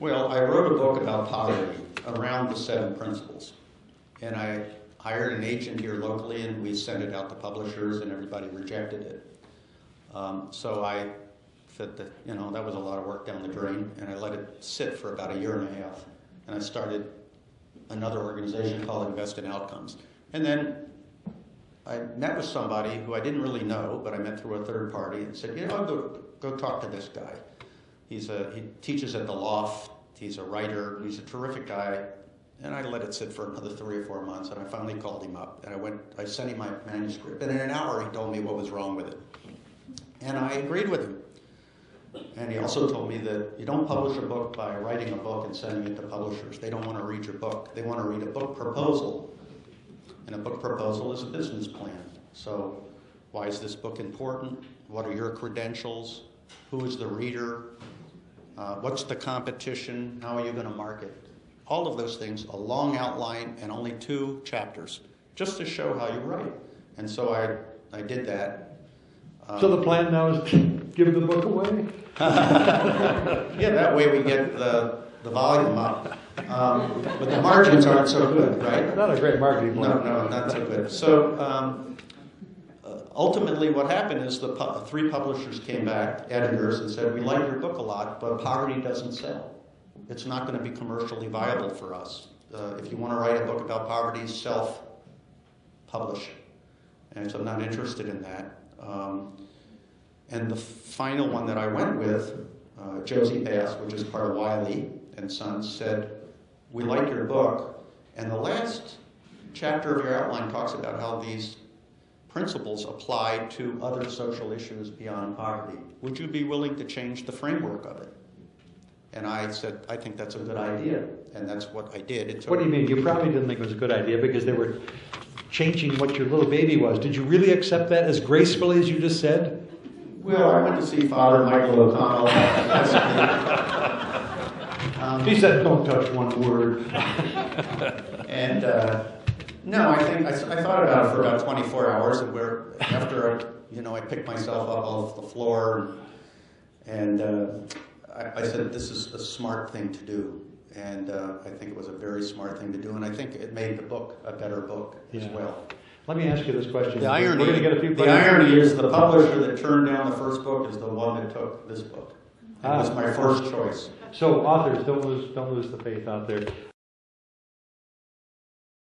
Well, I wrote a book about poverty around the 7 principles. And I hired an agent here locally, and we sent it out to publishers, and everybody rejected it. So I said that, that was a lot of work down the drain, and I let it sit for about 1.5 years. And I started another organization called Invest in Outcomes. And then I met with somebody who I didn't really know, but I met through a third party, and said, go talk to this guy. He teaches at the Loft. He's a writer. He's a terrific guy. And I let it sit for another 3 or 4 months, and I finally called him up. And I sent him my manuscript. And in an hour, he told me what was wrong with it. And I agreed with him. And he also told me that you don't publish a book by writing a book and sending it to publishers. They don't want to read your book. They want to read a book proposal. And a book proposal is a business plan. So why is this book important? What are your credentials? Who is the reader? What's the competition? How are you going to market? All of those things, a long outline and only 2 chapters, just to show how you write. And so I did that. So the plan now is to give the book away? Yeah, that way we get the volume up. But the margins aren't so good, right? Not a great marketing plan. No, not so good. So ultimately what happened is the 3 publishers came back, editors, and said, we like your book a lot, but poverty doesn't sell. It's not going to be commercially viable for us. If you want to write a book about poverty, self-publish. And so I'm not interested in that. And the final one that I went with, Josie Bass, which is part of Wiley and Sons, said, we like your book. And the last chapter of your outline talks about how these principles apply to other social issues beyond poverty. Would you be willing to change the framework of it? And I said, I think that's a good idea. And that's what I did. What do you mean? You probably didn't think it was a good idea because they were changing what your little baby was. Did you really accept that as gracefully as you just said? Well, I went to see Father Michael O'Connell. He said, don't touch one word. And no, I thought about it for about 24 hours, and after I picked myself up off the floor, and I said, this is a smart thing to do. And I think it was a very smart thing to do, and I think it made the book a better book as well. Let me ask you this question. The irony is the publisher that turned down the first book is the one that took this book. It was my first choice. So authors, don't lose the faith out there.